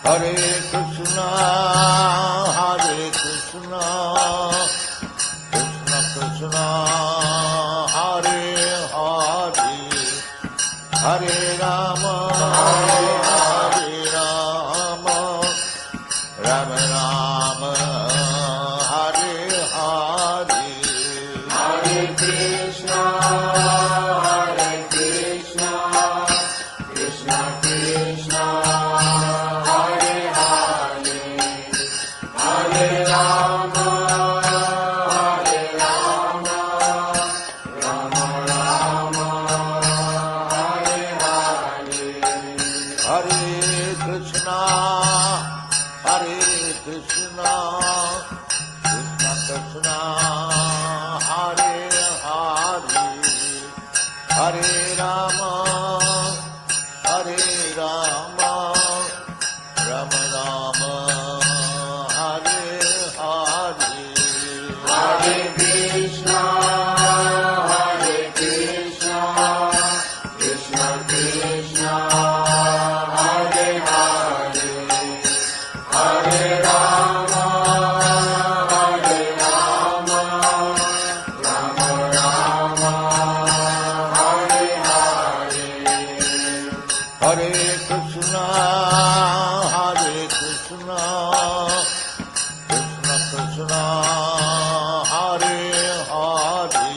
Hare Krishna, Krishna Krishna, Hare Hare, Hare Rama, Rama Rama, Hare Hare. Hare Krishna, Krishna Krishna, Hare Hare, Hare Rama, Rama Rama, Hare Hare. Hare Krishna, Krishna Krishna, Hare Hare, Hare Rama, Rama Rama, Hare Hare. Hare Krishna, Krishna Krishna, Hare Hare, Hare Rama, Rama Rama, Hare Hare. Hare Krishna, Krishna Krishna, Hare Hare,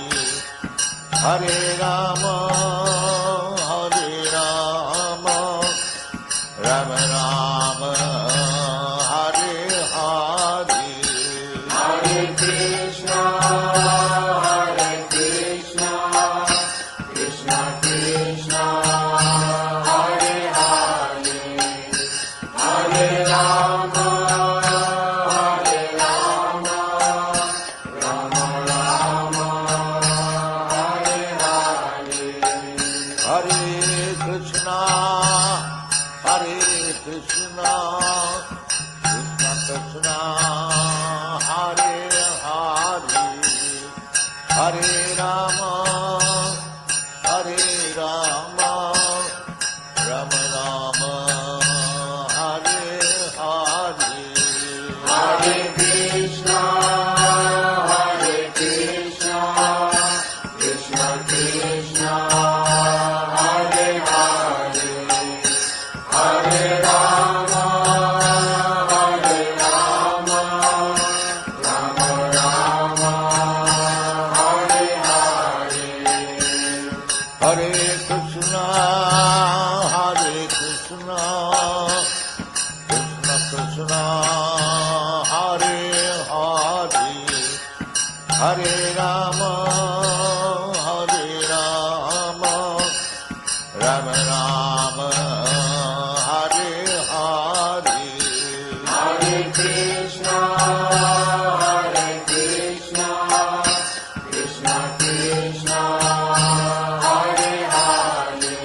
Hare Rama, Rama Rama, Hare Hare. Hare Krishna, Krishna Krishna, Hare Hare, Hare Rama, Rama Rama, Hare Hare. Hare Krishna, Krishna Krishna, Hare Hare, Hare Rama, Rama Rama, Hare Hare. Hare Krishna, Krishna Krishna, Hare Hare, Hare Rama, Rama Rama, Hare Hare. Hare Krishna, Krishna Krishna, Hare Hare, Hare Rama, Rama Rama, Hare Hare. Hare Krishna, Krishna Krishna, Hare Hare,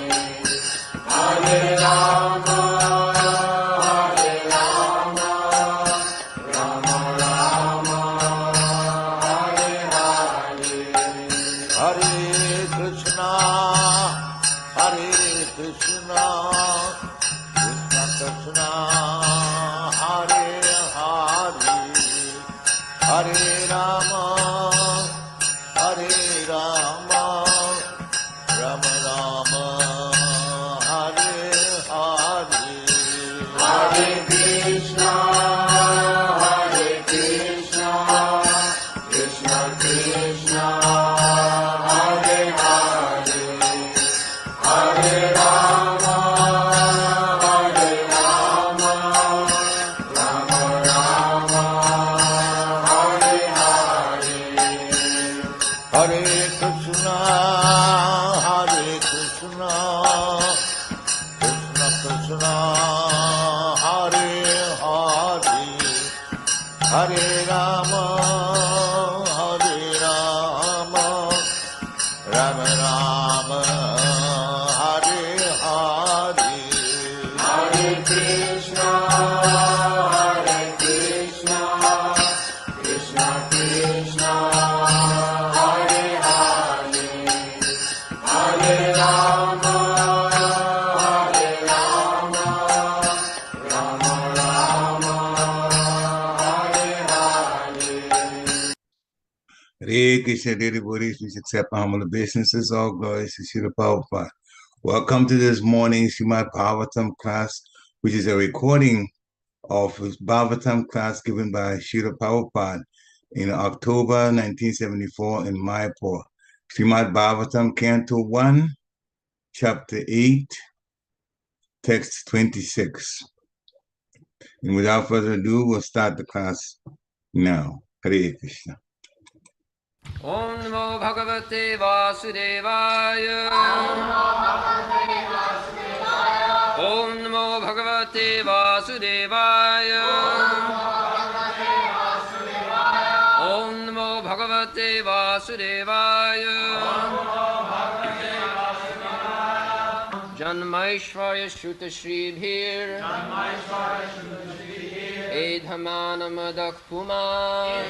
Hare Rama, Rama Rama, Hare Hare. Hare Krishna, Krishna Krishna, Hare Hare, Hare Rama, Rama Rama, Hare Hare. Hare Krishna, Krishna Krishna, Hare Hare, Hare Rama, Rama Rama, Hare Hare. Hare Krishna, Krishna Krishna, Hare Hare Krishna, dear devotees, please accept my humble obeisances. All glories to Srila Prabhupada. Welcome to this morning Srimad Bhagavatam class, which is a recording of his Bhagavatam class given by Srila Prabhupada in October 1974 in Mayapur. Srimad Bhagavatam, Canto 1, Chapter 8, Text 26. And without further ado, we'll start the class now. Hare Krishna. Om Namo Bhagavate Vasudevaya. Om Namo Bhagavate Vasudevaya. Om Namo Bhagavate Vasudevaya. Janmaishvarya Shruta Shribhir Edhamanamadak Puman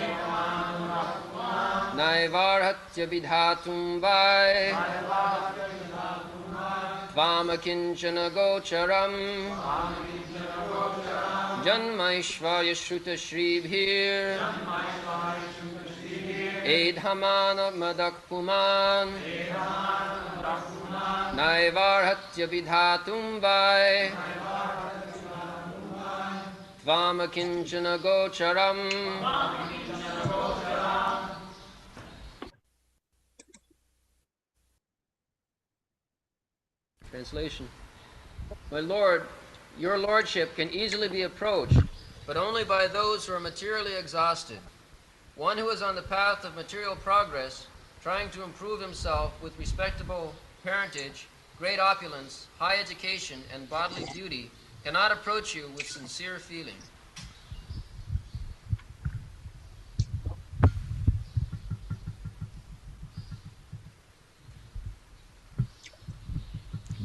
Naivarhatya Vidhatum Vai Tvamakinchana Gocharam Janmaishvarya Shruta Shribhir Edhamanamadak Puman Naivarhatya Vidhatum Vai Tvamakinchana Gocharam. Translation. My Lord, your lordship can easily be approached, but only by those who are materially exhausted. One who is on the path of material progress, trying to improve himself with respectable parentage, great opulence, high education, and bodily beauty, cannot approach you with sincere feeling.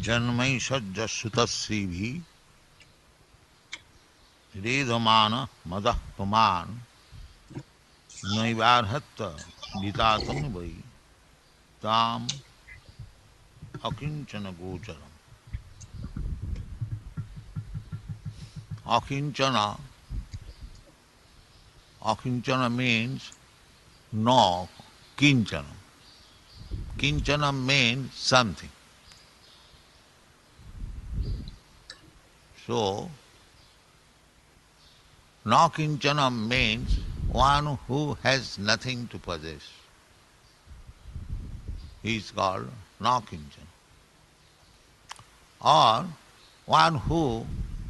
जन्मैषज्जसुतश्रीभिः रेधमान मदः पुमान् नैवार्हत्य वितातुं वै ताम् अकिञ्चन गोचरम्. Akinchana means no, kinchana. Kinchana means something. So, no kinchana means one who has nothing to possess. He is called no kinchana. Or one who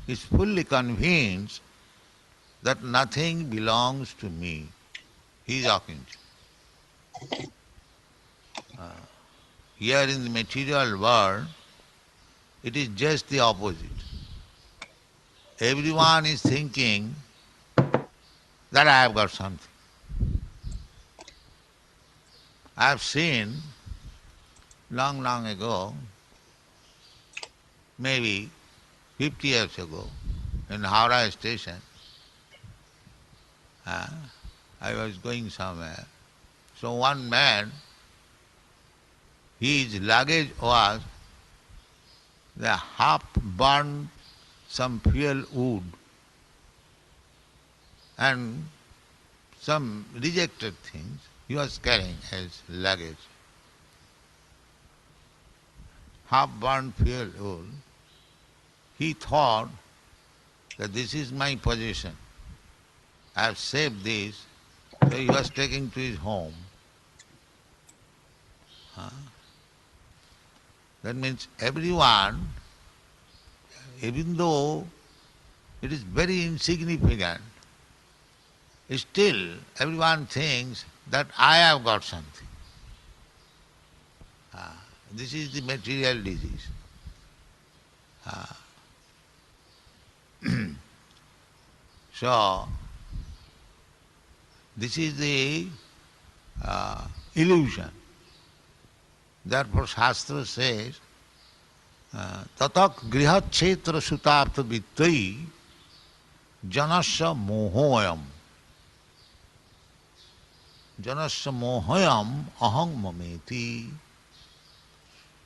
is fully convinced that nothing belongs to me. He is akinchana. Here in the material world, it is just the opposite. Everyone is thinking that I have got something. I have seen long ago, maybe 50 years ago, in Howrah station, I was going somewhere. So one man, his luggage was the half-burned some fuel wood and some rejected things he was carrying as luggage. Half-burned fuel wood. He thought that this is my possession. I have saved this, so he was taking to his home. That means everyone, even though it is very insignificant, still everyone thinks that I have got something. This is the material disease. So, this is the illusion. Therefore Shastra says, tatak grihat kshetra sutartha vittai janasya mohoyam. Janasya mohoyam aham mameti.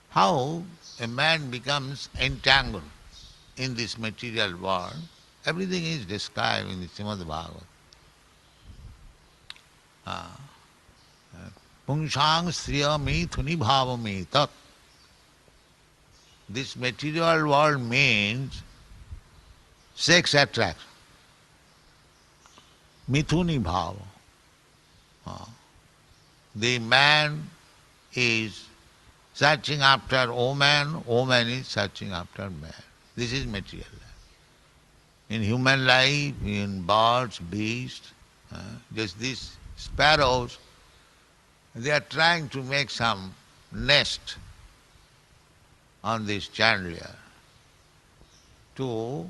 How a man becomes entangled in this material world, everything is described in the Srimad Bhagavatam. Pungsang Sriya Mithuni Bhavami Tat. This material world means sex attraction. Mithuni Bhava. The man is searching after woman, woman is searching after man. This is material life. In human life, in birds, beasts, just these sparrows, they are trying to make some nest on this chandelier to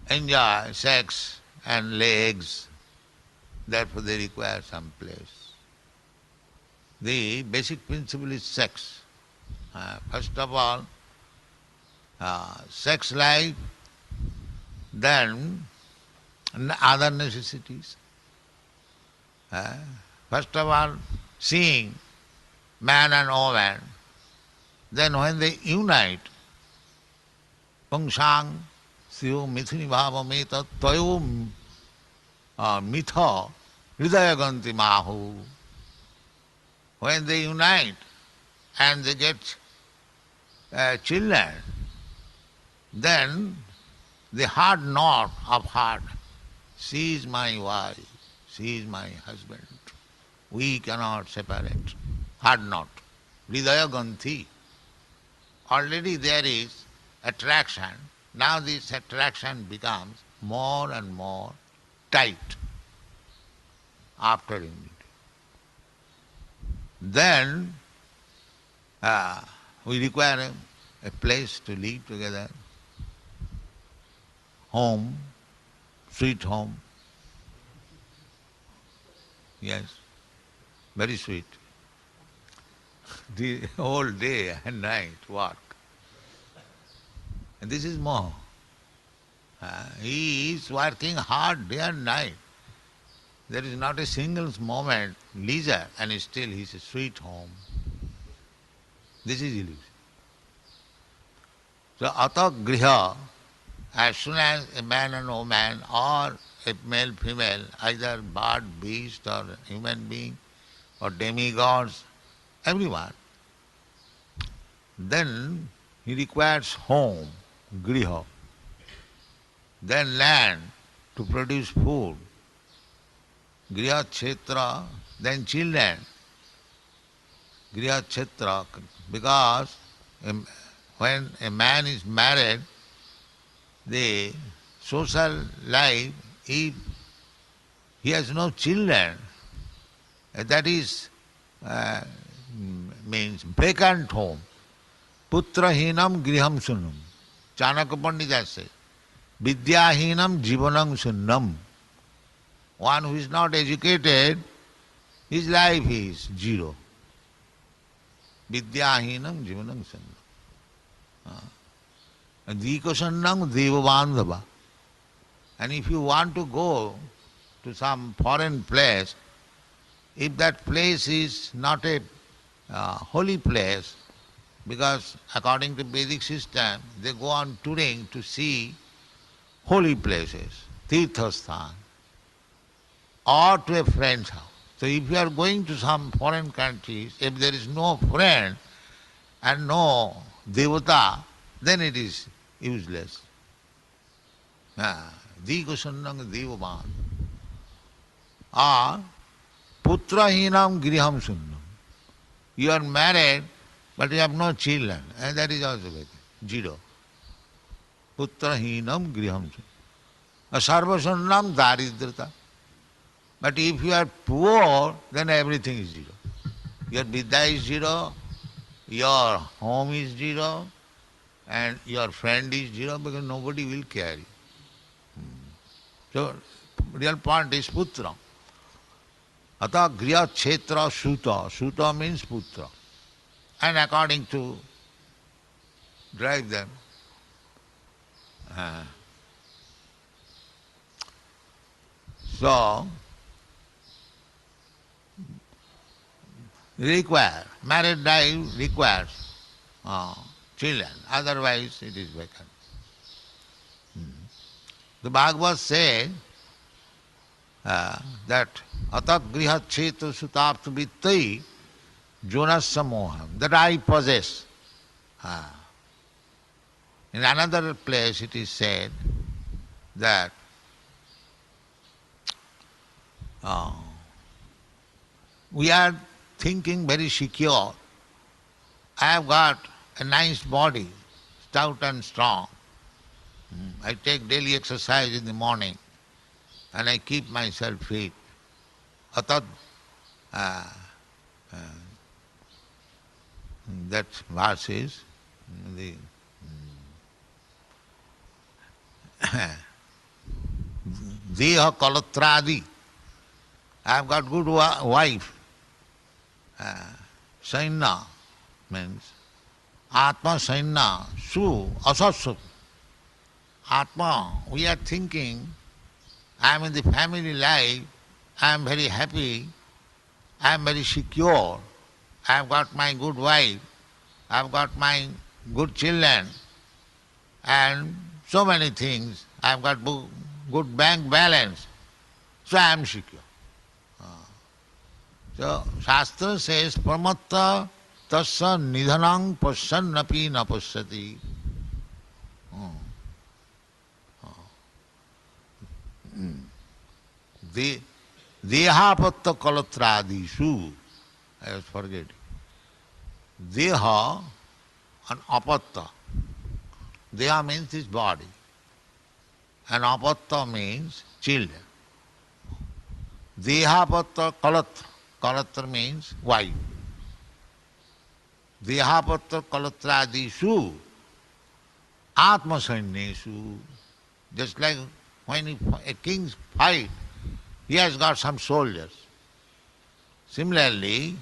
enjoy sex and lay eggs. Therefore they require some place. The basic principle is sex. First of all, sex life, then other necessities. First of all, seeing man and woman, then when they unite, Pungsang Siyo Mithuni Bhava Meta Toyo Mitha Hridayaganti Mahu. When they unite and they get children, then the hard knot of heart, she is my wife, she is my husband. We cannot separate. Hard knot. Hridaya Ganthi. Already there is attraction. Now this attraction becomes more and more tight after unity. Then we require a place to live together. Home, sweet home. Yes, very sweet. The whole day and night work. And this is more. He is working hard day and night. There is not a single moment leisure, and still he is a sweet home. This is illusion. So ata griha, as soon as a man and woman or a male, female, either bird, beast or human being or demigods, everyone, then he requires home, griha, then land to produce food, griha kshetra, then children, griha kshetra, because when a man is married, the social life, if he has no children, that is means vacant home. Putrahinam griham sunnam. Chanakya Pandita says, Vidyahinam jivanam sunnam. One who is not educated, his life is zero. Vidyahinam jivanam sunnam. Dikasannam devavandhava. And if you want to go to some foreign place, if that place is not a holy place, because according to Vedic system, they go on touring to see holy places, tirthasthan, or to a friend's house. So if you are going to some foreign countries, if there is no friend and no devata, then it is useless. Dikasannam devavan. Or putrahinam griham sunnam. You are married, but you have no children, and that is also vacant. Zero. Putrahinam griham sunnam. Sarvasunnam daridrita. But if you are poor, then everything is zero. Your vidya is zero, your home is zero, and your friend is zero, because nobody will care you. So, real point is putra. Ata griya kshetra suta. Suta means putra. And according to drive them. So, married life requires children, otherwise it is vacant. The Bhagavad says that atat griha chetu sutaptu vittai Junasya moham, that I possess. In another place it is said that we are thinking very secure. I have got a nice body, stout and strong. I take daily exercise in the morning and I keep myself fit. Atat, that verse is the Deha Kalatradi. I have got good wife. Saina means Atma Saina, Su, Asasuk. Atma, we are thinking, I am in the family life, I am very happy, I am very secure, I have got my good wife, I have got my good children, and so many things. I have got good bank balance, so I am secure. So Shastra says, Pramatta tasya nidhanang pasyannapi na pasyati. Dehapatta kalatradisu. I was forgetting. Deha and apatta. Deha means his body. And apatta means children. Dehapatta kalatra. Kalatra means wife. Dehapatta kalatradisu. Atma sannesu. Just like when a king fight, he has got some soldiers. Similarly,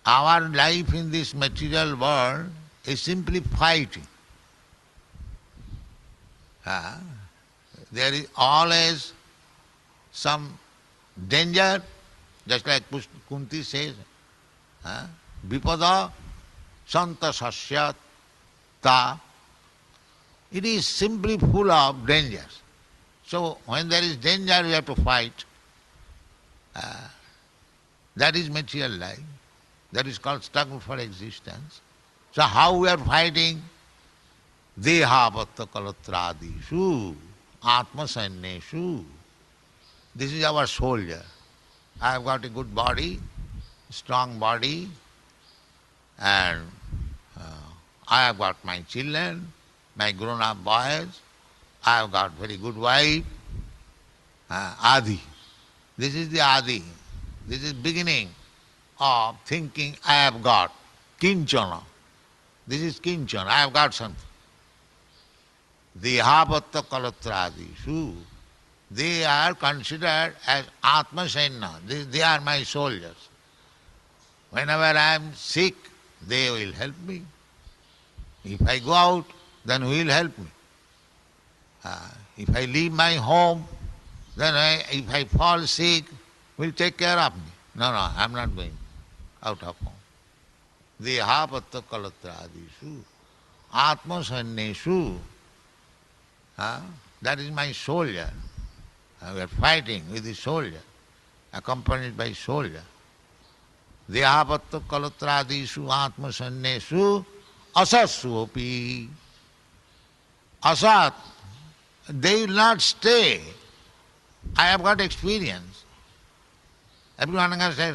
our life in this material world is simply fighting. There is always some danger, just like Kunti says, Vipada Santa Sasyat Ta. It is simply full of dangers. So when there is danger, we have to fight. That is material life. That is called struggle for existence. So how we are fighting? Dehapatta kalatradisu, atma sanneshu. This is our soldier. I have got a good body, strong body, and I have got my children, my grown-up boys, I have got very good wife, Adi. This is the Adi. This is beginning of thinking I have got. Kinchana. This is Kinchana. I have got something. Dehapatta kalatradisu. They are considered as Atma Saina. They are my soldiers. Whenever I am sick, they will help me. If I go out, then who will help me? If I leave my home, then if I fall sick, who will take care of me? No, I am not going out of home. Dehapatta kalatradisu, atma sannesu. That is my soldier. We are fighting with the soldier, accompanied by soldier. Dehapatta kalatradisu, atma sannesu, asasuopi. Asat, they will not stay. I have got experience. Everyone can say,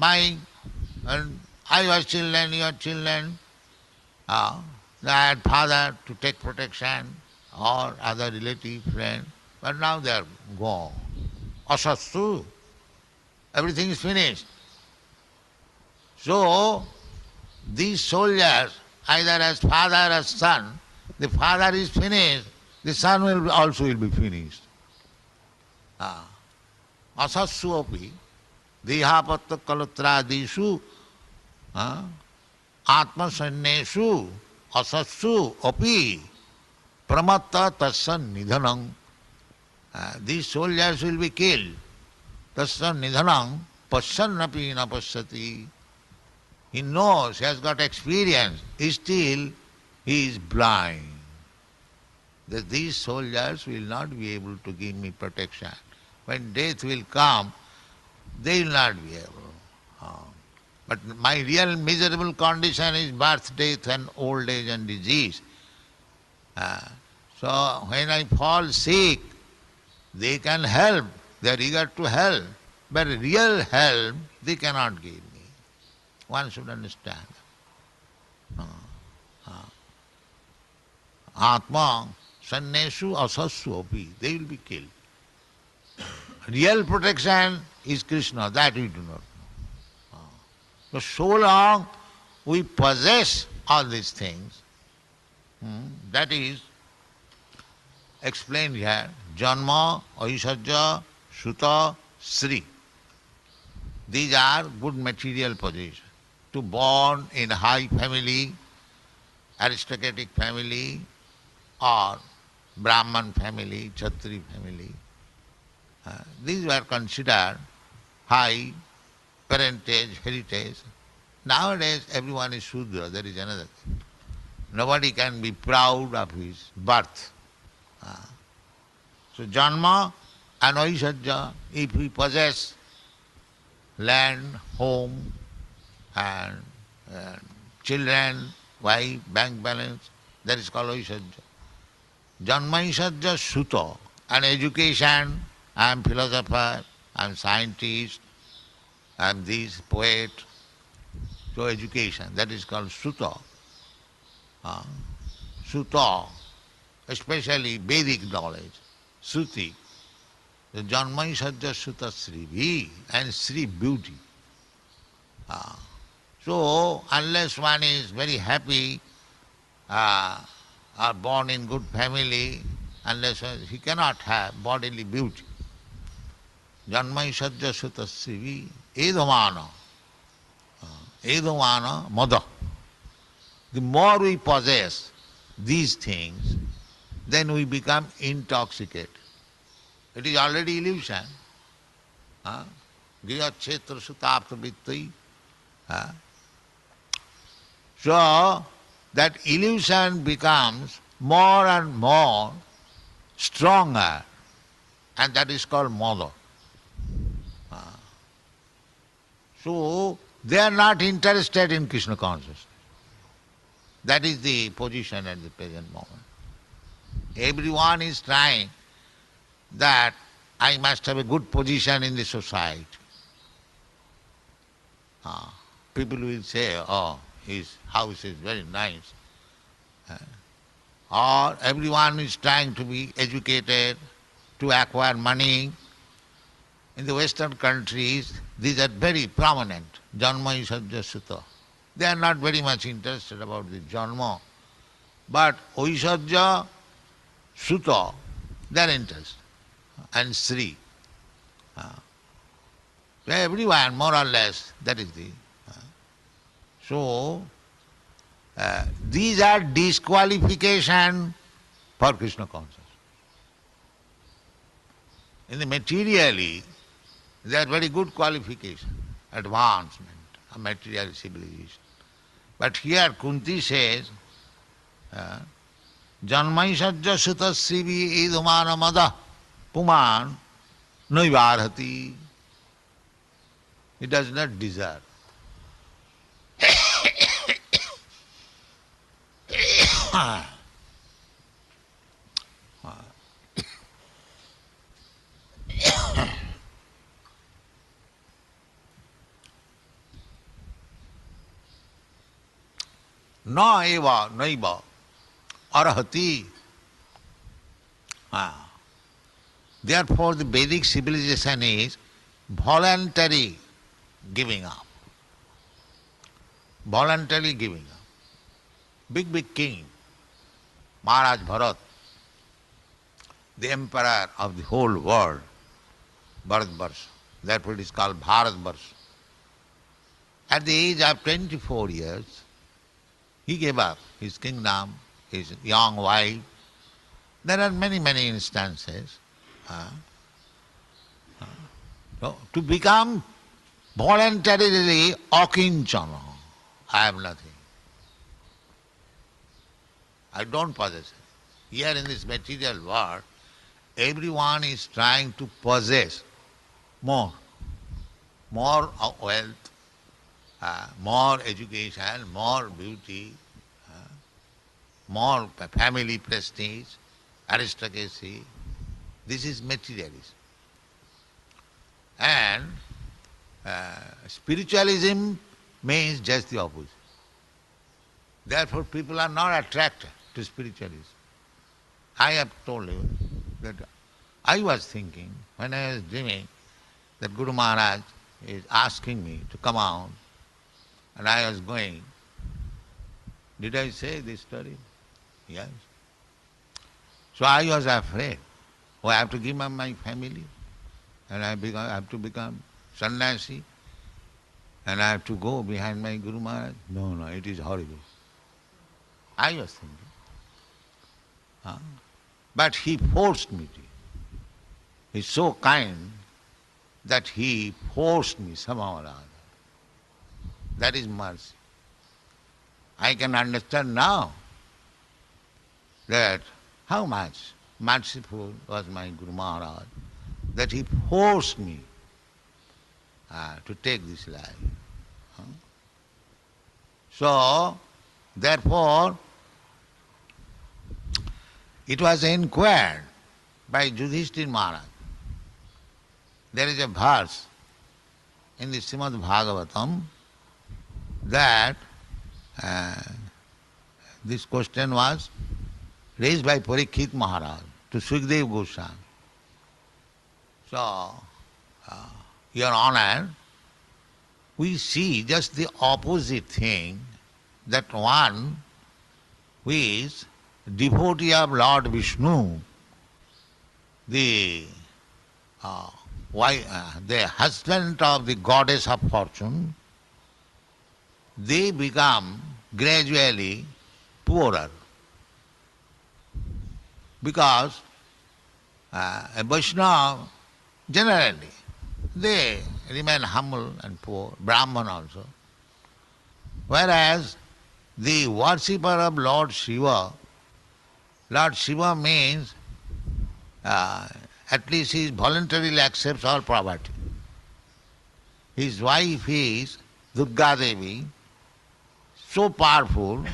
I was children, you are children. I had father to take protection or other relative, friend, but now they are gone. Asastu. Everything is finished. So, these soldiers, either as father or son, the father is finished, the son will also be finished. Asassu api, dehapatta kalatradisu, atma sannesu, asassu api, pramatta tasya nidhanam. These soldiers will be killed. Tasya nidhanam pasyannapi na pasyati. He knows, he has got experience, still he is blind. That these soldiers will not be able to give me protection. When death will come, they will not be able. But my real miserable condition is birth, death and old age and disease. So when I fall sick, they can help, they are eager to help, but real help they cannot give me. One should understand. Atma sannesu asassu api, they will be killed. Real protection is Krishna, that we do not know. So long we possess all these things, that is explained here, Janma, Aishwarya, Suta, Sri. These are good material positions. To born in a high family, aristocratic family, or Brahman family, Kshatriya family, these were considered high parentage, heritage. Nowadays everyone is Shudra, there is another thing. Nobody can be proud of his birth. So Janma and Aishwarya, if we possess land, home, and children, wife, bank balance, that is called Aishwarya. Janma Aishwarya Suta, and education, I am philosopher, I am scientist, I am this poet. So education, that is called Suta. Suta, especially Vedic knowledge, Suti. The Janma Aishwarya Suta Sri, and Sri beauty. So unless one is very happy, or born in good family, unless he cannot have bodily beauty. Janma Aishwarya Suta Sri, Edamana, Edamana Mada. The more we possess these things, then we become intoxicated. It is already illusion. Griya Kshetra Sutapta Vittai. So that illusion becomes more and more stronger, and that is called mother. So they are not interested in Krishna consciousness. That is the position at the present moment. Everyone is trying that I must have a good position in the society. People will say, oh, his house is very nice. Or everyone is trying to be educated, to acquire money. In the Western countries, these are very prominent. Janma Aishwarya Suta. They are not very much interested about the Janma. But Aishwarya Suta, they are interested. And Sri. Everyone, more or less, that is the. So, these are disqualification for Krishna consciousness. In the materially, they are very good qualification, advancement of material civilization. But here Kunti says, Janmaisajya Suta Sivi Idumana Mada Puman Naivarhati. He does not deserve. Na eva naiva arahati. Therefore the Vedic civilization is voluntary giving up. Voluntarily giving up. Big king, Maharaj Bharat, the emperor of the whole world, Bharatvarsha. Therefore it is called Bharatvarsha. At the age of 24 years, he gave up his kingdom, his young wife. There are many instances. To become voluntarily akinchana, I have nothing. I don't possess it. Here in this material world, everyone is trying to possess more wealth, more education, more beauty, more family prestige, aristocracy. This is materialism. And spiritualism means just the opposite. Therefore, people are not attracted to spiritualism. I have told you that I was thinking when I was dreaming that Guru Maharaj is asking me to come out and I was going. Did I say this story? Yes. So I was afraid. Oh, I have to give up my family and I have to become sannyasi and I have to go behind my Guru Maharaj. No, it is horrible. I was thinking. But he forced me to. He's so kind that he forced me somehow or other. That is mercy. I can understand now that how much merciful was my Guru Maharaj that he forced me to take this life. So, therefore, it was inquired by Yudhishthira Maharaj. There is a verse in the Srimad Bhagavatam that this question was raised by Parikshit Maharaj to Sukadeva Goswami. So, Your Honor, we see just the opposite thing, that one who is devotee of Lord Vishnu, the husband of the goddess of fortune, they become gradually poorer. Because a Vaishnava, generally, they remain humble and poor, Brahman also. Whereas the worshipper of Lord Shiva means at least he voluntarily accepts all poverty. His wife is Durga Devi, so powerful,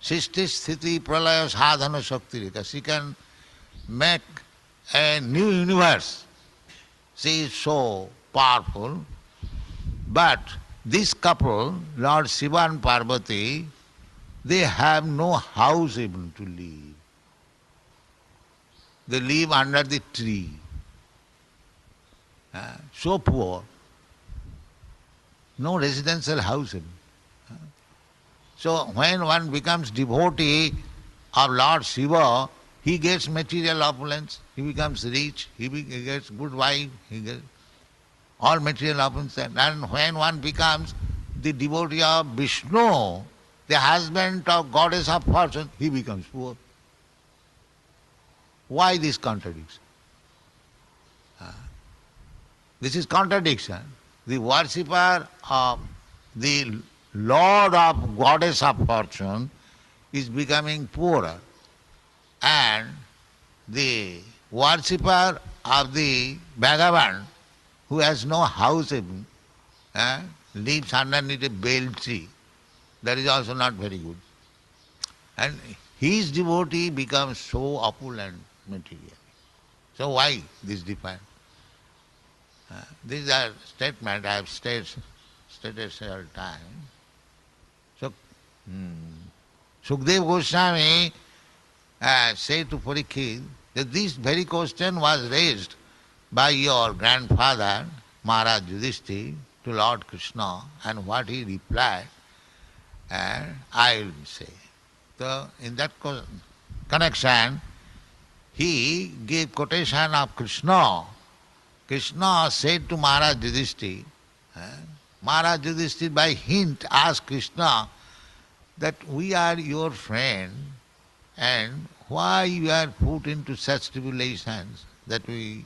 Sisti Sthiti Pralaya Sadhana Shaktirika. She can make a new universe. She is so powerful. But this couple, Lord Shiva and Parvati, they have no house even to live. They live under the tree. So poor. No residential house even. So when one becomes devotee of Lord Shiva, he gets material opulence, he becomes rich, he gets good wife, he gets all material opulence. And when one becomes the devotee of Vishnu, the husband of goddess of fortune, he becomes poor. Why this contradiction? This is contradiction. The worshipper of the Lord of goddess of fortune is becoming poorer, and the worshipper of the Bhagavan, who has no house even, lives underneath a bale tree. That is also not very good. And his devotee becomes so opulent material. So why this difference? These are statements I have stated several times. So, Sukadeva Goswami said to Parikshit that this very question was raised by your grandfather, Maharaj Yudhishthira, to Lord Krishna, and what he replied, I will say. So, in that connection, he gave quotation of Krishna. Krishna said to Maharaj Yudhishthira, Maharaj Yudhishthira by hint asked Krishna that we are your friend and why you are put into such tribulations that we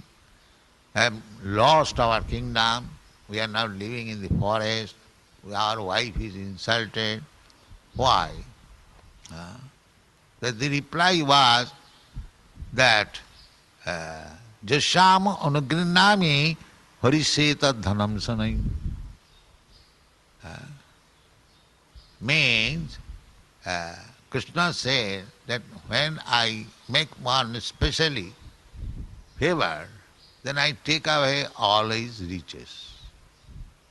have lost our kingdom, we are now living in the forest, our wife is insulted. Why? That the reply was that Jasham anugrinami hariseta dhanam sanai. means Krishna said that when I make one specially favored, then I take away all his riches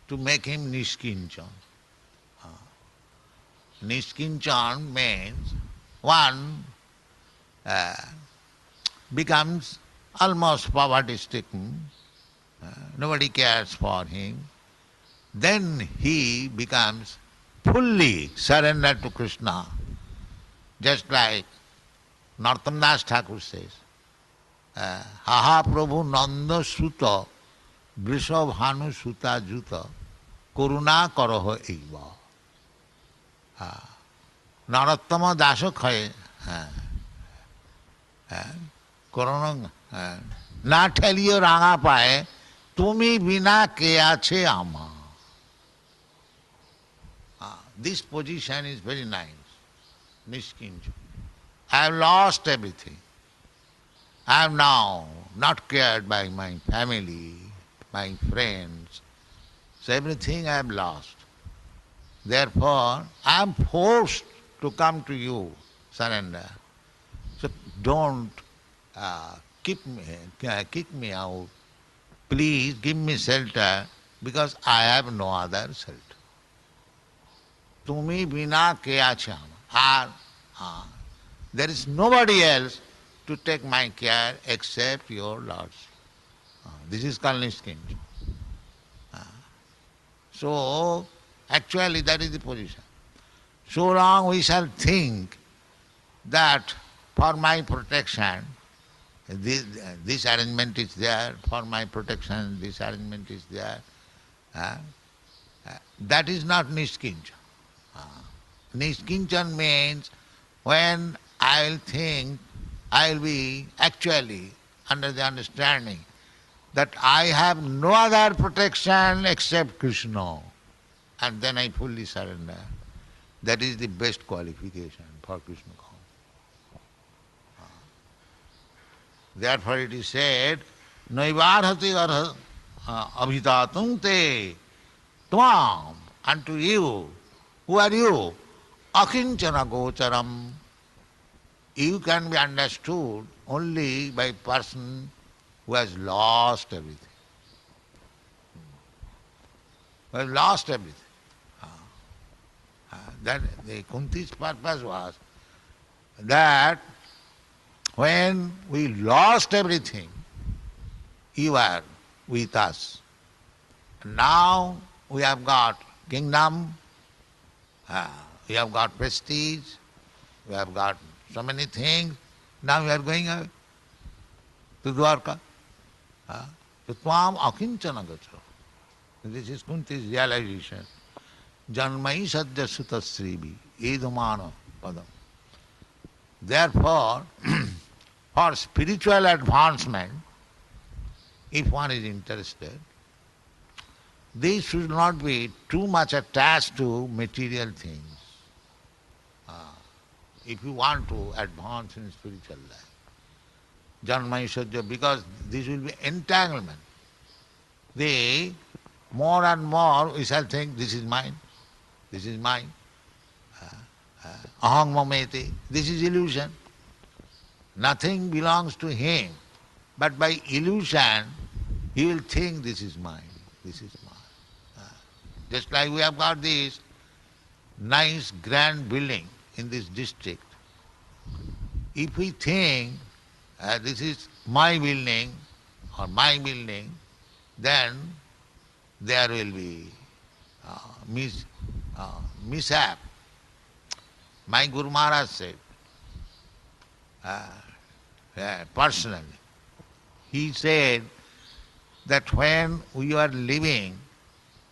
to make him Nishkinchan. Nishkinchan means one becomes almost poverty-stricken, nobody cares for him, then he becomes fully surrendered to Krishna, just like Narottam Das Thakur says, Haha Prabhu Nanda Suta Vrishabhanu Suta Juta Karuna Karaho Eva. Narottama Dasa Khaye Karuna Na ঠেলিও রাঙা পায়ে তুমি বিনা কে আছে আমা. This position is very nice. Nishkincha. I have lost everything. I am now not cared by my family, my friends. So everything I have lost. Therefore, I am forced to come to you, surrender. So don't kick me out. Please give me shelter because I have no other shelter. Tumi bina ke ache amar. There is nobody else to take my care except your Lord. This is called Nishkincha. So, actually that is the position. So long we shall think that for my protection, this arrangement is there, for my protection, this arrangement is there. That is not Nishkincha. Nishkinchan means when I will think, I will be actually under the understanding that I have no other protection except Krishna, and then I fully surrender. That is the best qualification for Krishna consciousness. Therefore it is said, Naivarhati arha abhitatum te tvam, unto you. Who are you? Akinchana gocharam. You can be understood only by a person who has lost everything. Who has lost everything. That the Kunti's purpose was that when we lost everything, you are with us. Now we have got kingdom, we have got prestige, we have got so many things. Now we are going away to Dwarka. To Tvam akinchana gachara. This is Kunti's realization. Janmai sadya sutta sribi edamana padam. Therefore, for spiritual advancement, if one is interested, they should not be too much attached to material things. If you want to advance in spiritual life, Janmaishadya, because this will be entanglement. They, more and more, we shall think, this is mine, this is mine. Aham mameti, this is illusion. Nothing belongs to him. But by illusion, he will think this is mine, this is mine. Just like we have got this nice grand building in this district. If we think this is my building or my building, then there will be mishap. My Guru Maharaj said, personally, he said that when we are living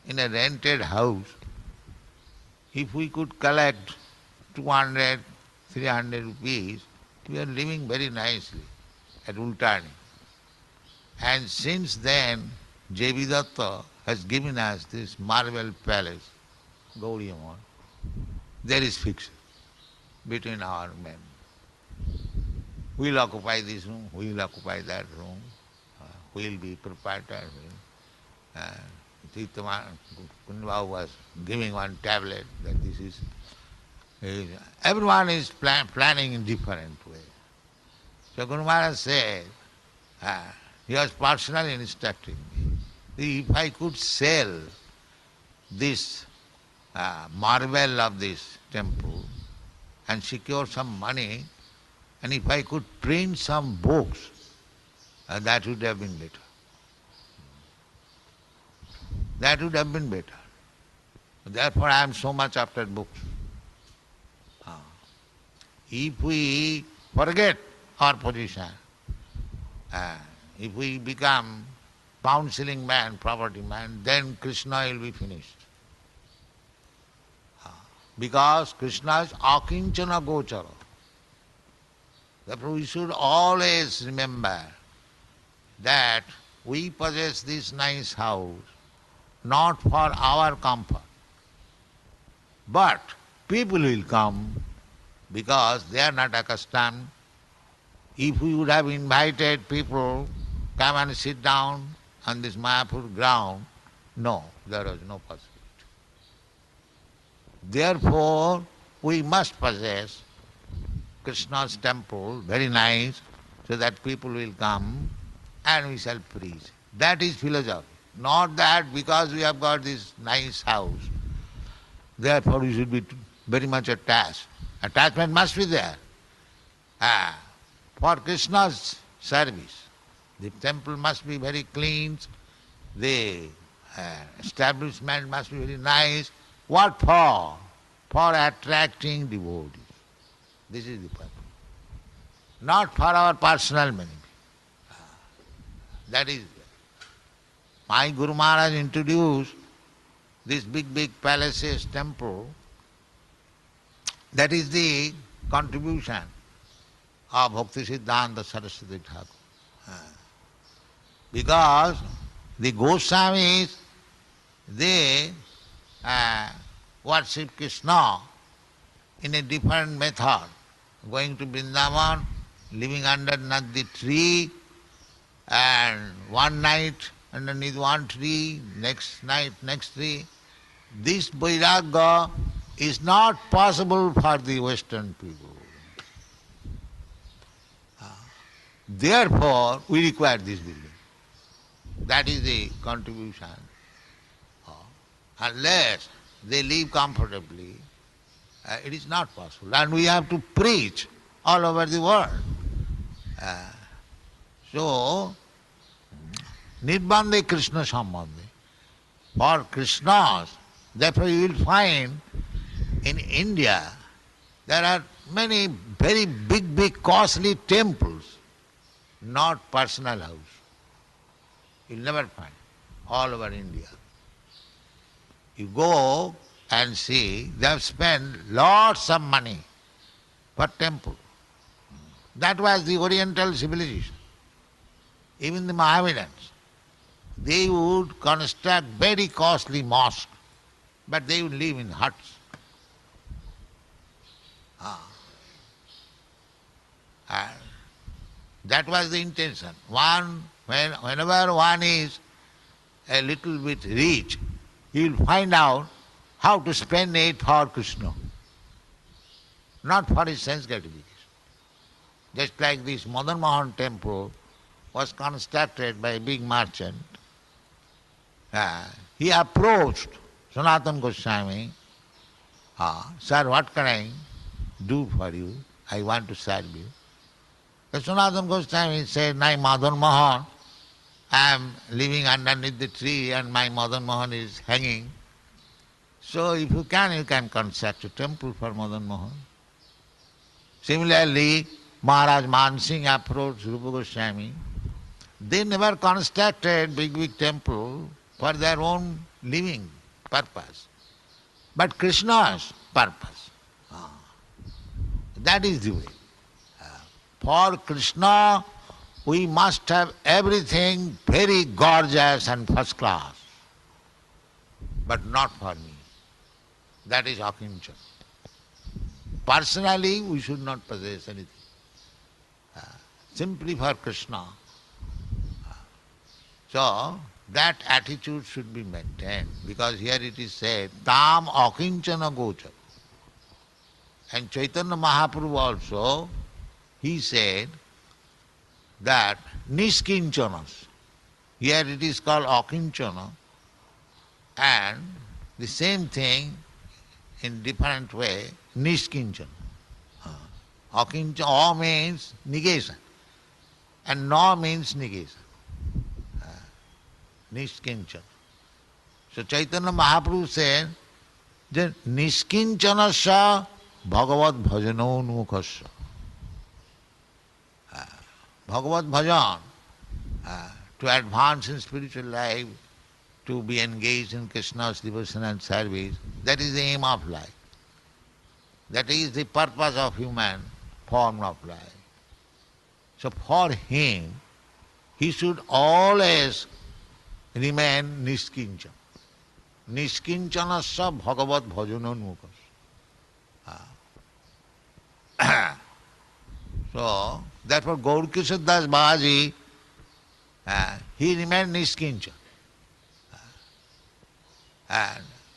in a rented house, if we could collect 200, 300 rupees, we are living very nicely at Ultani. And since then, J.B. Datta has given us this marble palace, Gaudiya Math. There is fiction between our men. We will occupy this room, we will occupy that room, we will be proprietor, Kundva was giving one tablet that this is. Everyone is planning in different way. So Guru Maharaj said, he was personally instructing me. If I could sell this marvel of this temple and secure some money, and if I could print some books, that would have been better. That would have been better. Therefore I am so much after books. If we forget our position, if we become pound-selling man, property man, then Krishna will be finished. Because Krishna is akinchana gochara. Therefore we should always remember that we possess this nice house not for our comfort, but people will come because they are not accustomed. If we would have invited people, come and sit down on this Mayapur ground, no, there was no possibility. Therefore, we must possess Krishna's temple, very nice, so that people will come and we shall preach. That is philosophy. Not that because we have got this nice house, therefore we should be very much attached. Attachment must be there. For Krishna's service, the temple must be very clean, the establishment must be very nice. What for? For attracting devotees. This is the purpose. Not for our personal benefit. That is, my Guru Maharaj introduced this big palaces, temple. That is the contribution of Bhakti Siddhanta Saraswati Thakur. Because the Goswamis, they worship Krishna in a different method, going to Vrindavan, living under the tree, and one night underneath one tree, next night next tree. This vairagya is not possible for the Western people. Therefore, we require this building. That is the contribution. Unless they live comfortably, it is not possible. And we have to preach all over the world. So, Nirbandhe Krishna Sambandhe. For Krishnas, therefore you will find in India there are many very big costly temples, not personal house. You'll never find all over India. You go and see, they have spent lots of money for temple. That was the Oriental civilization. Even the Mohammedans, they would construct very costly mosques, but they would live in huts. And that was the intention. Whenever one is a little bit rich, he will find out how to spend it for Krishna, not for his sense gratification. Just like this Madan Mohan temple was constructed by a big merchant. He approached Sanatana Goswami, "Sir, what can I do for you? I want to serve you." The Sanatana Goswami said, Madan Mohan, I am living underneath the tree and my Madan Mohan is hanging. So if you can construct a temple for Madan Mohan. Similarly, Maharaj Man Singh approached Rupa Goswami. They never constructed big temple for their own living purpose, but Krishna's purpose. That is the way. For Krishna, we must have everything very gorgeous and first class, but not for me. That is akinchana. Personally, we should not possess anything. Simply for Krishna. So, that attitude should be maintained, because here it is said, tam akinchana gocha. And Chaitanya Mahaprabhu also, he said that niskinchanas. Here it is called akinchana, and the same thing in different way, niskinchana. Akinchana, a means negation, and na means negation. Niskinchana. So Chaitanya Mahaprabhu said that niskinchana bhagavad bhajanonmukhasya. Bhagavad bhajan, to advance in spiritual life, to be engaged in Krishna's devotion and service, that is the aim of life. That is the purpose of human form of life. So for him, he should always remain niskinchana. Niskinchana bhagavad bhajanonmukhasya. So, therefore Gaurkishore Das Babaji, he remained niskinchana.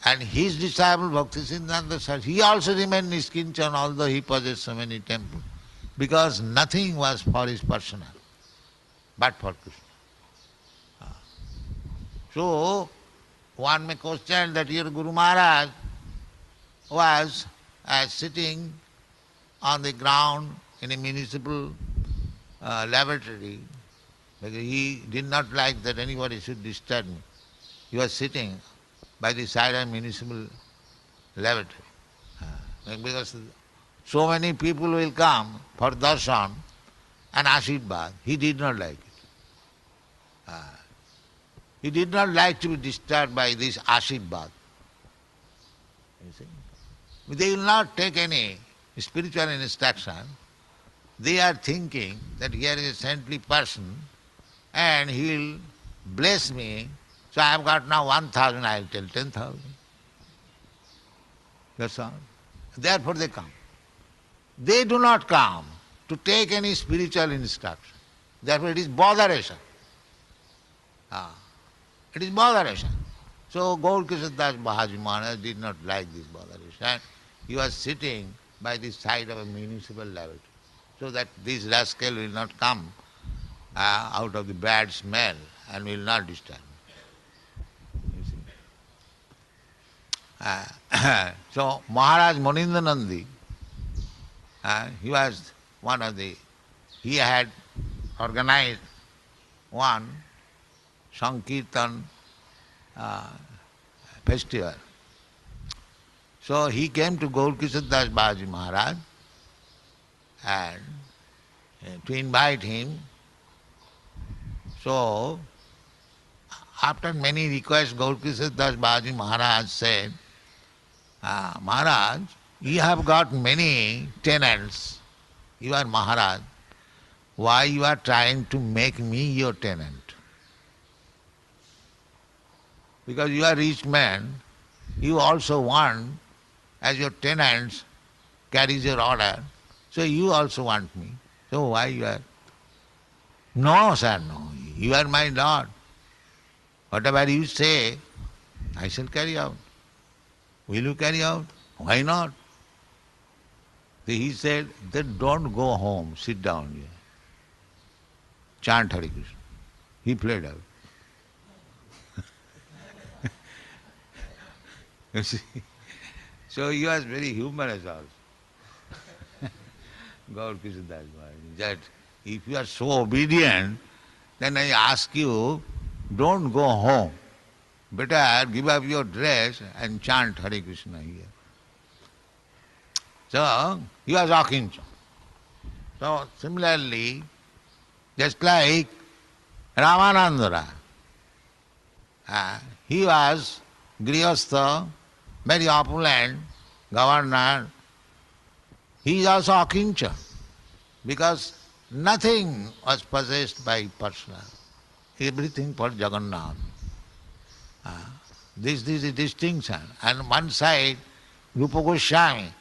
And his disciple Bhaktisiddhanta Saraswati, he also remained niskinchana, although he possessed so many temples, because nothing was for his personal, but for Krishna. So, one may question that your Guru Maharaj was sitting on the ground in a municipal lavatory, because he did not like that anybody should disturb me. He was sitting by the side of municipal lavatory. Because so many people will come for darshan and ashirvad. He did not like it. He did not like to be disturbed by this ashirvad. You see? They will not take any spiritual instruction. They are thinking that here is a saintly person and he will bless me. So I have got now 1,000, I will tell 10,000. That's all. Therefore they come. They do not come to take any spiritual instruction. Therefore it is botheration. It is botheration. So Gaurkishore Das Babaji Maharaj did not like this botheration. He was sitting by the side of a municipal lavatory, so that this rascal will not come out of the bad smell and will not disturb me. You see? So Maharaj Monindanandi, he was one of the, he had organized one Sankirtan festival. So he came to Gaurkishore Das Babaji Maharaj and to invite him. So after many requests, Gaurkishore Das Babaji Maharaj said, Maharaj, you have got many tenants. You are Maharaj. Why you are trying to make me your tenant? Because you are rich man, you also want, as your tenants carries your order, so you also want me. So why you are? No, sir, no. You are my Lord. Whatever you say, I shall carry out. Will you carry out? Why not? So he said, then don't go home, sit down here. Chant Hare Krishna. He played out. You see? So he was very humorous also. Gaurkishore Das Babaji, that if you are so obedient, then I ask you, don't go home. Better give up your dress and chant Hare Krishna here. So he was akinchana. So similarly, just like Ramanandara, he was grihastha, very opulent governor. He is also akinchana, because nothing was possessed by personal. Everything for Jagannath. This is the distinction. And one side, Rupa Goswami,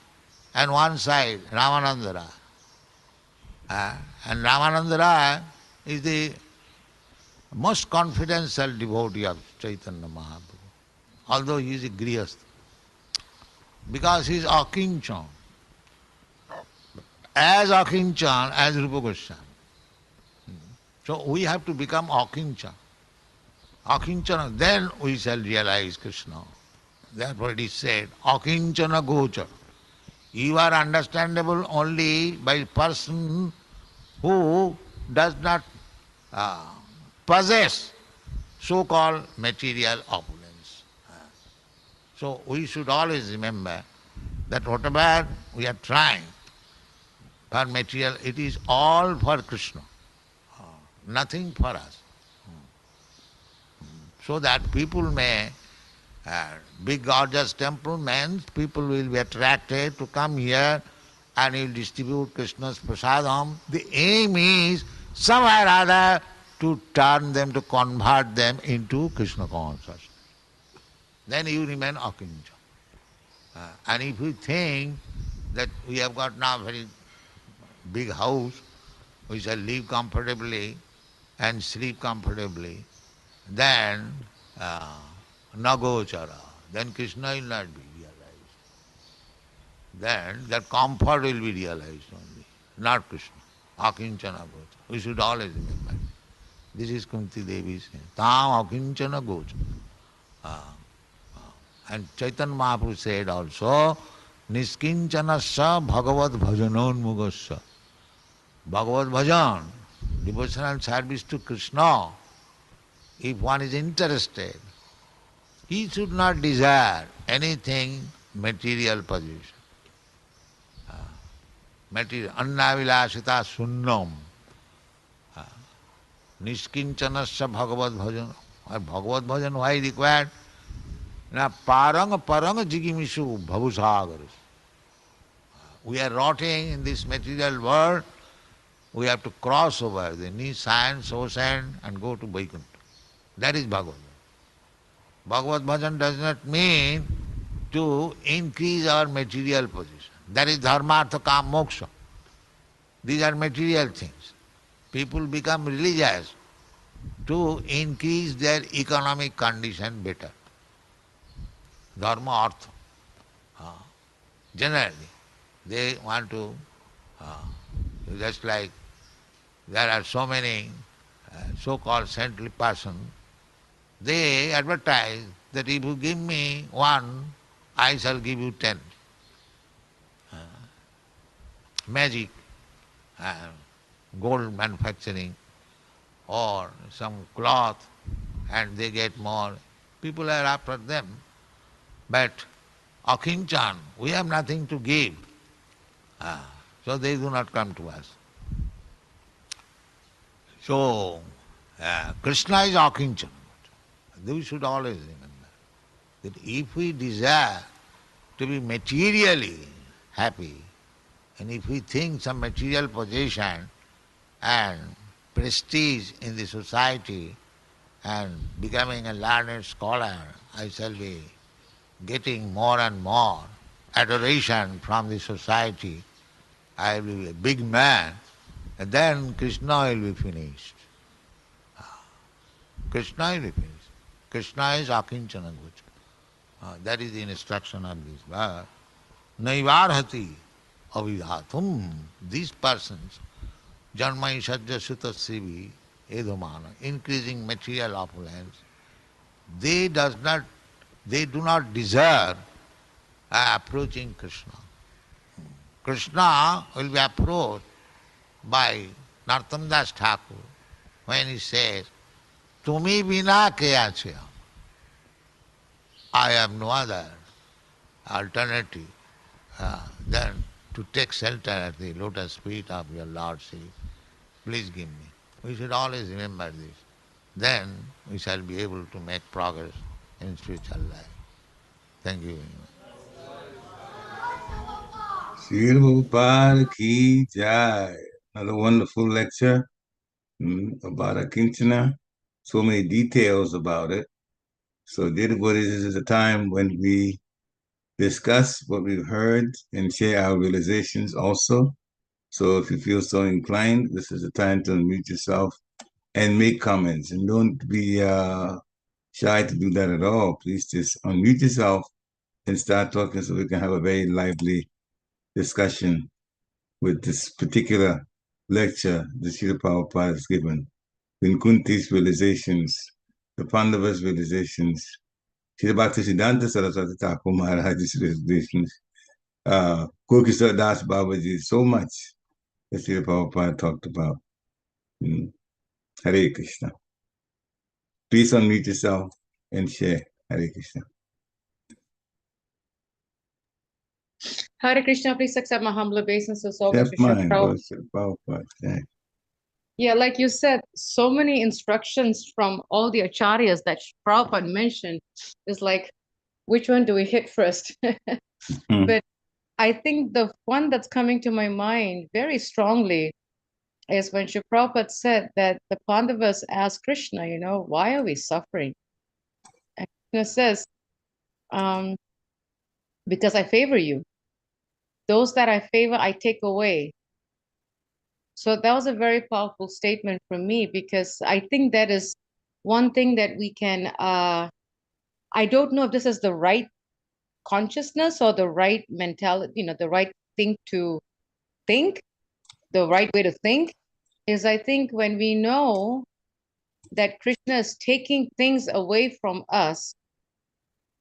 and one side, Ramanandara. And Ramanandara is the most confidential devotee of Chaitanya Mahaprabhu, although he is a grihastha, because he is akinchan, as akinchan as Rupa Goswami. So we have to become akinchan. Akinchana, then we shall realize Krishna. Therefore it is said, akinchana gocha. You are understandable only by person who does not uh, possess so-called material opulence. So we should always remember that whatever we are trying for material, it is all for Krishna, nothing for us. So that people may, big gorgeous temple means people will be attracted to come here and will distribute Krishna's prasadam. The aim is somewhere or other to turn them, to convert them into Krishna consciousness. Then you remain akincha. And if you think that we have got now very big house, we shall live comfortably and sleep comfortably, then nagochara, then Krishna will not be realized. Then that comfort will be realized only, not Krishna. Akinchana gochara. We should always remember. This is Kunti Devi saying, Tam akinchana gochara. And Chaitanya Mahaprabhu said also, Niskinchana bhagavad bhajanonmugasya. Bhagavad bhajan, devotional service to Krishna. If one is interested, he should not desire anything material possession. Material, annavilasita sunnam. Niskinchanasya bhagavad bhajan. Bhagavad bhajan, why required? Now, parang jigimishu bhavusagaras. We are rotting in this material world. We have to cross over the Nissan, ocean and go to Vaikuntha. That is Bhagavad. Bhagavad bhajan does not mean to increase our material position. That is dharma, artha, kam, moksha. These are material things. People become religious to increase their economic condition better. Dharma, artha. Generally, they want to, just like there are so many so-called saintly persons, they advertise that if you give me one, I shall give you 10. Magic, gold manufacturing, or some cloth, and they get more. People are after them. But akinchan, we have nothing to give. So they do not come to us. So, Krishna is akinchan. We should always remember that if we desire to be materially happy, and if we think some material possession and prestige in the society and becoming a learned scholar, I shall be getting more and more adoration from the society, I will be a big man, and then Krishna will be finished. Krishna will be finished. Krishna is akinchana gochara. That is the instruction of this verse. Naivarhati avidhatum. These persons, janmai sajja sutta sivi edhamana, increasing material opulence, they do not deserve approaching Krishna. Krishna will be approached by Narottam Das Thakur when he says, Tumi bina ke ache. I have no other alternative than to take shelter at the lotus feet of your Lordship. Please give me. We should always remember this. Then we shall be able to make progress in spiritual life. Thank you very much. Srila Prabhupada Ki Jai. Another wonderful lecture about Akinchana. So many details about it. So, dear devotees, this is a time when we discuss what we've heard and share our realizations also. So, if you feel so inclined, this is the time to unmute yourself and make comments. And don't be shy to do that at all. Please just unmute yourself and start talking so we can have a very lively discussion with this particular lecture that Srila Prabhupada has given. In Kunti's realizations, the Pandavas' realizations, Srila Bhaktisiddhanta Saraswati Thakur Maharaj's realizations, Gurkishore Das Babaji, so much that Srila Prabhupada talked about. Hare Krishna. Please unmute yourself and share. Hare Krishna. Hare Krishna, please accept my humble obeisances over That's to Srila mine. Prabhupada. Go to Prabhupada. Yeah. Yeah, like you said, so many instructions from all the acharyas that Prabhupada mentioned is like, which one do we hit first? Mhm. But I think the one that's coming to my mind very strongly is when Srila Prabhupada said that the Pandavas asked Krishna, why are we suffering? And Krishna says, because I favor you. Those that I favor, I take away. So that was a very powerful statement from me, because I think that is one thing that we can, I don't know if this is the right consciousness or the right mentality, the right thing to think, the right way to think is, I think when we know that Krishna is taking things away from us,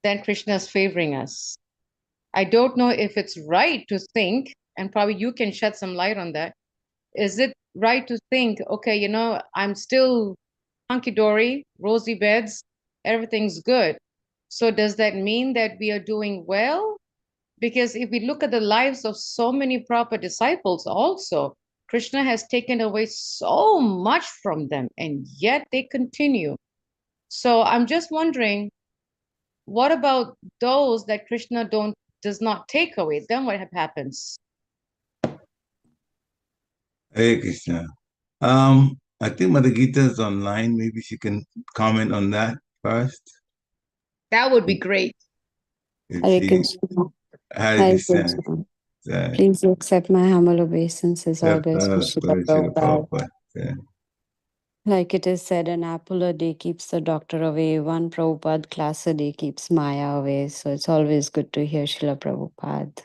then Krishna is favoring us. I don't know if it's right to think, and probably you can shed some light on that. Is it right to think, okay, I'm still hunky-dory, rosy beds, everything's good. So does that mean that we are doing well? Because if we look at the lives of so many proper disciples also, Krishna has taken away so much from them, and yet they continue. So I'm just wondering, what about those that Krishna does not take away? Then what happens? Hare Krishna. I think Mother Gita is online. Maybe she can comment on that first. That would be great. If Hare she, Krishna. Hare Hare Krishna. Krishna. Please accept my humble obeisances always for Srila Srila Prabhupada. Prabhupada. Yeah. Like it is said, an apple a day keeps the doctor away, one Prabhupada class a day keeps Maya away. So it's always good to hear Srila Prabhupada.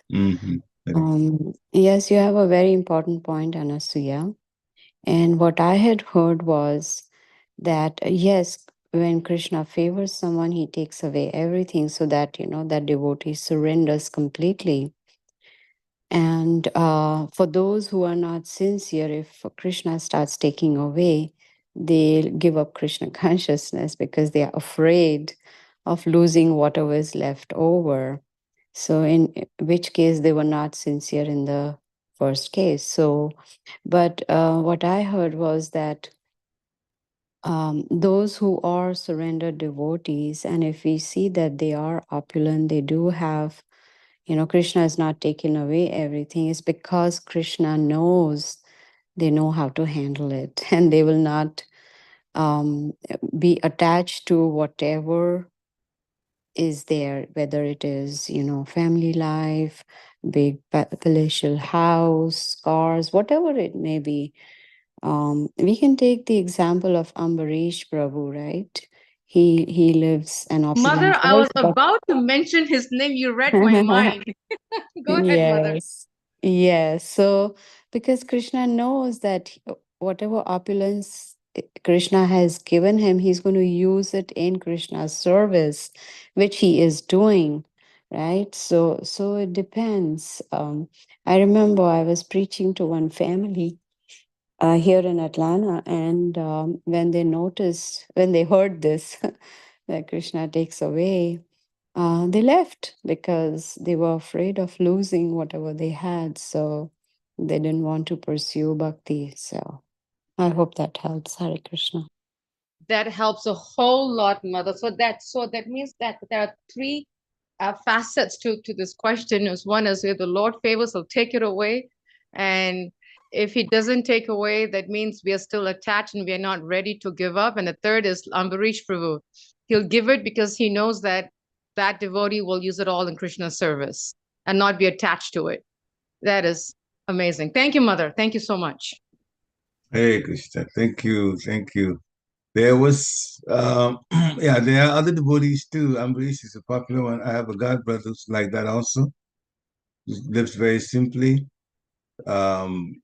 Yes, you have a very important point, Anasuya. And what I had heard was that, yes, when Krishna favors someone, he takes away everything so that, that devotee surrenders completely. And for those who are not sincere, if Krishna starts taking away, they give up Krishna consciousness because they are afraid of losing whatever is left over. So in which case they were not sincere in the first case. So, but what I heard was that those who are surrendered devotees, and if we see that they are opulent, they do have, Krishna has not taken away everything, it's because Krishna knows they know how to handle it and they will not be attached to whatever is there, whether it is, family life, big palatial house, cars, whatever it may be. We can take the example of Ambarish Prabhu, right? He lives an opulent Mother, I was life, about to mention his name. You read my mind. Go ahead, Mother. Yes. So because Krishna knows that whatever opulence Krishna has given him, he's going to use it in Krishna's service, which he is doing, right? So it depends. I remember I was preaching to one family here in Atlanta, and when they heard this, that Krishna takes away, they left because they were afraid of losing whatever they had. So they didn't want to pursue bhakti. So I hope that helps. Hare Krishna. That helps a whole lot, Mother. So that means that there are three facets to this question. Is one is if the Lord favors, he'll take it away. And if he doesn't take away, that means we are still attached and we are not ready to give up. And the third is Ambarish Prabhu. He'll give it because he knows that that devotee will use it all in Krishna's service and not be attached to it. That is amazing. Thank you, Mother. Thank you so much. Hare Krishna. Thank you. Thank you. There was, yeah, there are other devotees too. Ambarish is a popular one. I have a god brother who's like that also. He lives very simply. And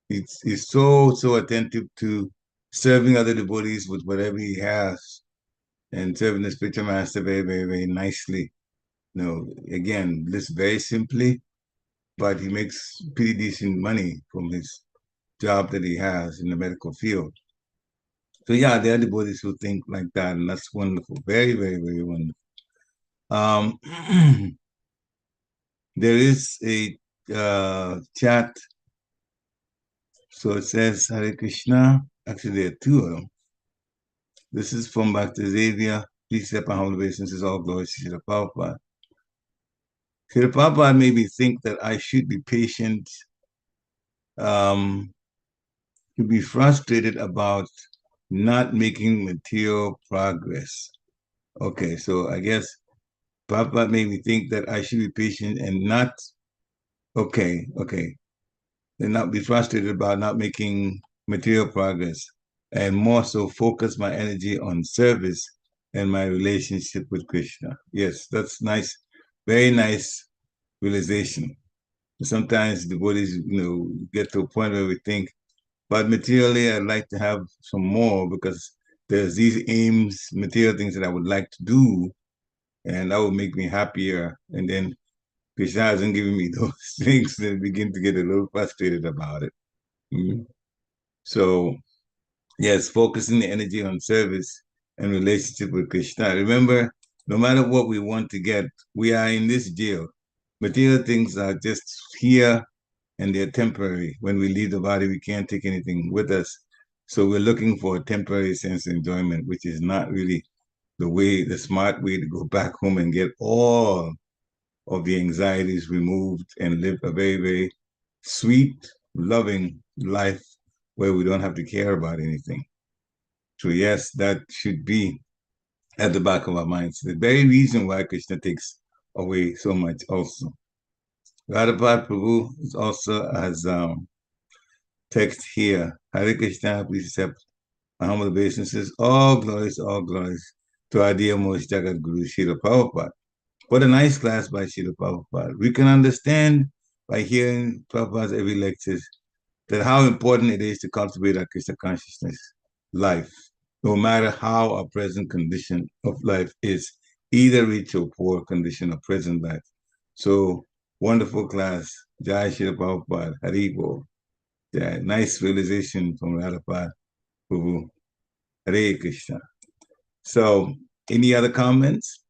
he's so attentive to serving other devotees with whatever he has and serving the spiritual master very nicely. You know, again, lives very simply, but he makes pretty decent money from his job that he has in the medical field. So yeah, there are devotees who think like that, and that's wonderful. Very wonderful. Um, there is a chat. So it says Hare Krishna. Actually, there are two of them. This is from Bhakti Xavier. Please accept my humble obeisances, all glories to Srila Prabhupada. Srila Prabhupada made me think that I should be patient, to be frustrated about not making material progress. Okay, so I guess Prabhupada made me think that I should be patient and not, okay, and not be frustrated about not making material progress, and more so focus my energy on service and my relationship with Krishna. Yes, that's nice, very nice realization. Sometimes devotees, get to a point where we think, but materially, I'd like to have some more because there's these aims, material things that I would like to do, and that would make me happier. And then Krishna hasn't given me those things, then begin to get a little frustrated about it. Mm-hmm. So, yes, focusing the energy on service and relationship with Krishna. Remember, no matter what we want to get, we are in this jail. Material things are just here and they're temporary. When we leave the body, we can't take anything with us. So we're looking for a temporary sense of enjoyment, which is not really the smart way to go back home and get all of the anxieties removed and live a very sweet, loving life where we don't have to care about anything. So yes, that should be at the back of our minds. The very reason why Krishna takes away so much also. Radhapat Prabhu is also has text here. Hare Krishna, please accept my humble obeisances. All glories to our dear most Jagat Guru Srila Prabhupada. What a nice class by Srila Prabhupada. We can understand by hearing Prabhupada's every lectures that how important it is to cultivate our Krishna consciousness life, no matter how our present condition of life is, either rich or poor condition of present life. So, wonderful class. Jai Shri Prabhupada, Haribo. Yeah, nice realization from Radhapada Prabhu. Hare Krishna. So, any other comments?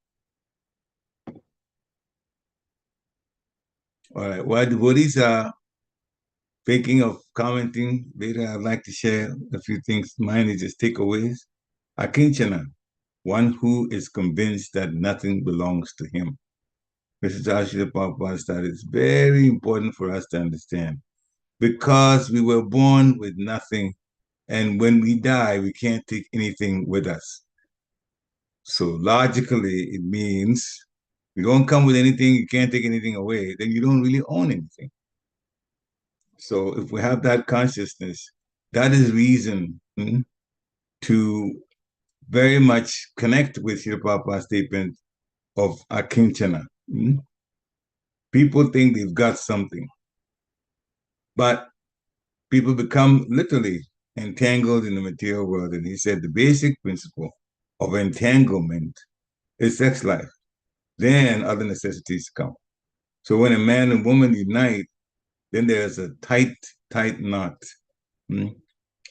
All right. While devotees are thinking of commenting later, I'd like to share a few things. Mine is just takeaways. Akinchana, one who is convinced that nothing belongs to him. Mr. Joshua Prabhupada said it's very important for us to understand because we were born with nothing, and when we die, we can't take anything with us. So logically, it means you don't come with anything, you can't take anything away, then you don't really own anything. So if we have that consciousness, that is reason to very much connect with your Prabhupada's statement of akinchana. People think they've got something, but people become literally entangled in the material world. And he said the basic principle of entanglement is sex life. Then other necessities come. So when a man and woman unite, then there's a tight knot.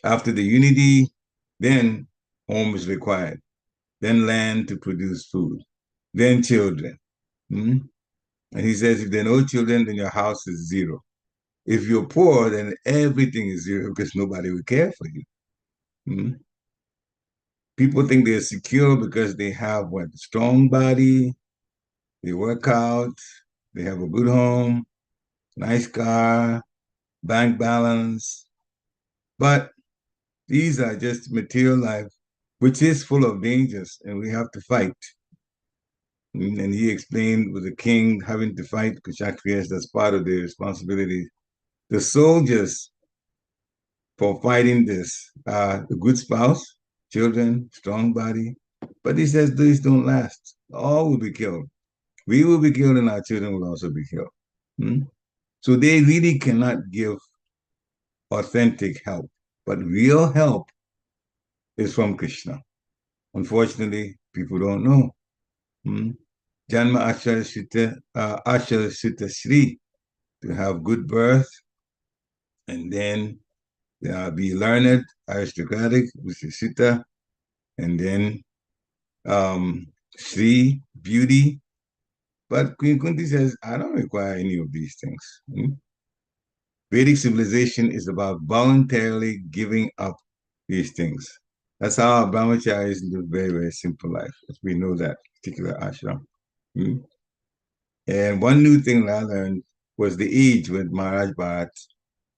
After the unity, then home is required, then land to produce food, then children. And he says, if there are no children, then your house is zero. If you're poor, then everything is zero because nobody will care for you. People think they're secure because they have what? Strong body, they work out, they have a good home, nice car, bank balance. But these are just material life, which is full of dangers, and we have to fight. And he explained with the king having to fight Kshatriyas, that's part of their responsibility. The soldiers for fighting this. A good spouse, children, strong body. But he says these don't last. All will be killed. We will be killed and our children will also be killed. Hmm? So they really cannot give authentic help. But real help is from Krishna. Unfortunately, people don't know. Hmm? Janma Ashara Sutta Sri, to have good birth and then be learned, aristocratic, which is Sutta, and then Sri, beauty. But Queen Kunti says, I don't require any of these things. Hmm? Vedic civilization is about voluntarily giving up these things. That's how our brahmacharis live a very, very simple life. We know that particular ashram. Hmm? And one new thing I learned was the age when Bharat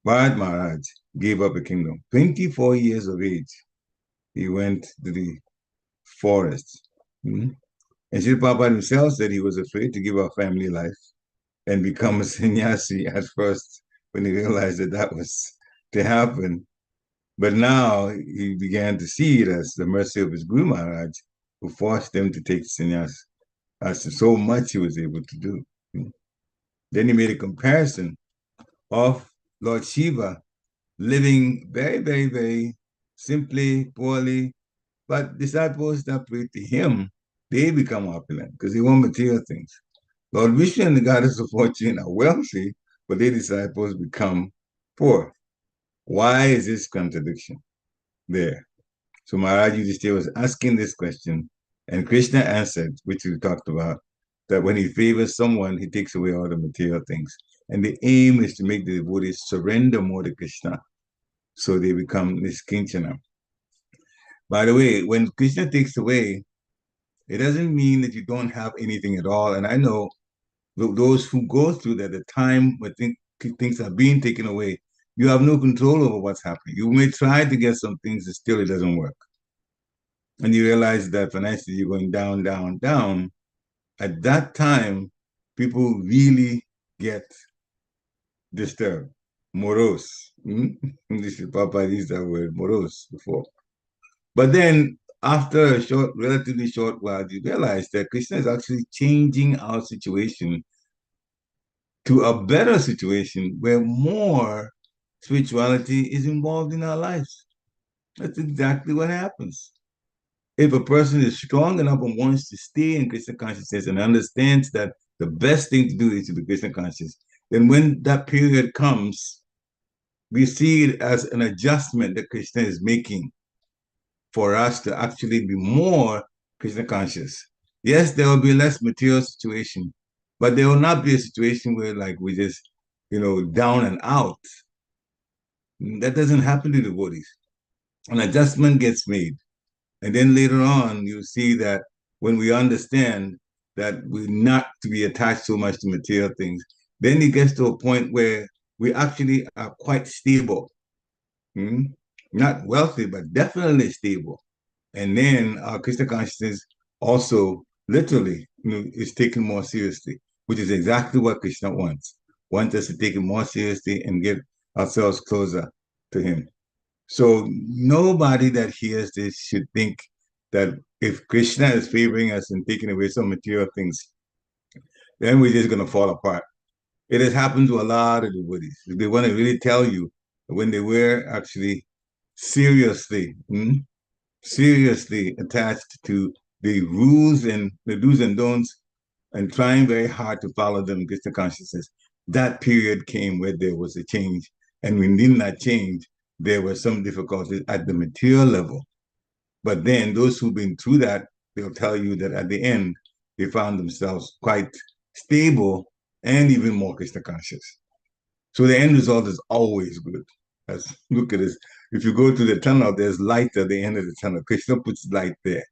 Maharaj gave up a kingdom. 24 years of age, he went to the forest. Hmm? And Srila Prabhupada himself said he was afraid to give up family life and become a sannyasi at first when he realized that that was to happen. But now he began to see it as the mercy of his Guru Maharaj, who forced him to take sannyas. As to so much he was able to do. Then he made a comparison of Lord Shiva living very, very, very simply, poorly, but disciples that pray to him, they become opulent because they want material things. Lord Vishnu and the goddess of fortune are wealthy, but their disciples become poor. Why is this contradiction there? So Maharaj Yudhishthira was asking this question, and Krishna answered, which we talked about, that when he favors someone, he takes away all the material things. And the aim is to make the devotees surrender more to Krishna, so they become niskinchana. By the way, when Krishna takes away, it doesn't mean that you don't have anything at all. And I know those who go through that, the time when things are being taken away, you have no control over what's happening. You may try to get some things, and still it doesn't work. And you realize that financially you're going down, down, down. At that time, people really get disturbed, morose. This is Papa used that word, morose, before. But then, after a relatively short while, you realize that Krishna is actually changing our situation to a better situation where more spirituality is involved in our lives. That's exactly what happens. If a person is strong enough and wants to stay in Krishna consciousness and understands that the best thing to do is to be Krishna conscious, then when that period comes, we see it as an adjustment that Krishna is making for us to actually be more Krishna conscious. Yes, there will be less material situation, but there will not be a situation where like we just, down and out. That doesn't happen to devotees. An adjustment gets made. And then later on, you see that when we understand that we're not to be attached so much to material things, then it gets to a point where we actually are quite stable. Not wealthy, but definitely stable. And then our Krishna consciousness also literally is taken more seriously, which is exactly what Krishna wants. Wants us to take it more seriously and get ourselves closer to him. So nobody that hears this should think that if Krishna is favoring us and taking away some material things, then we're just going to fall apart. It has happened to a lot of devotees. They want to really tell you when they were actually seriously attached to the rules and the do's and don'ts and trying very hard to follow them, Krishna consciousness. That period came where there was a change. And within that change, there were some difficulties at the material level. But then those who've been through that, they'll tell you that at the end, they found themselves quite stable and even more Krishna conscious. So the end result is always good. Look at this. If you go to the tunnel, there's light at the end of the tunnel. Krishna puts light there.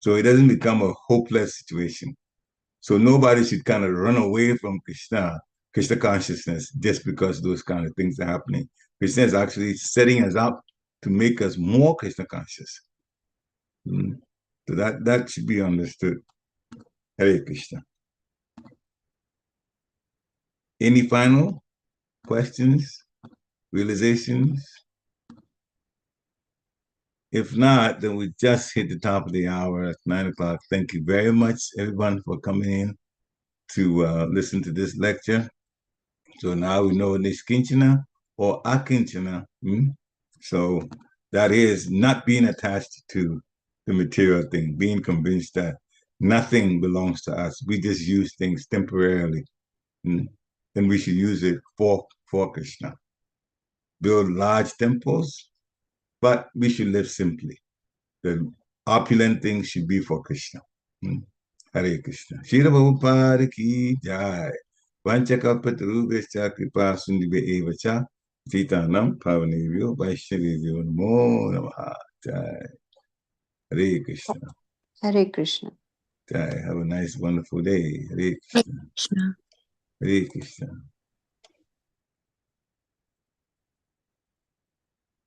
So it doesn't become a hopeless situation. So nobody should kind of run away from Krishna consciousness, just because those kind of things are happening. Krishna is actually setting us up to make us more Krishna conscious. So that should be understood. Hare Krishna. Any final questions? realizations? If not, then we just hit the top of the hour at 9 o'clock. Thank you very much, everyone, for coming in to listen to this lecture. So now we know Nishkinchana or Akinchana. So that is not being attached to the material thing, being convinced that nothing belongs to us. We just use things temporarily. And we should use it for Krishna. Build large temples, but we should live simply. The opulent things should be for Krishna. Hare Krishna. Srila Prabhupada ki jai. Vanchakalpatarubhascha kripa sindhubhya eva cha Titanam pavanebhyo vaishnavebhyo namo namaha. Jai. Hare Krishna. Hare Krishna. Jai. Have a nice, wonderful day. Hare Krishna. Krishna. Hare Krishna.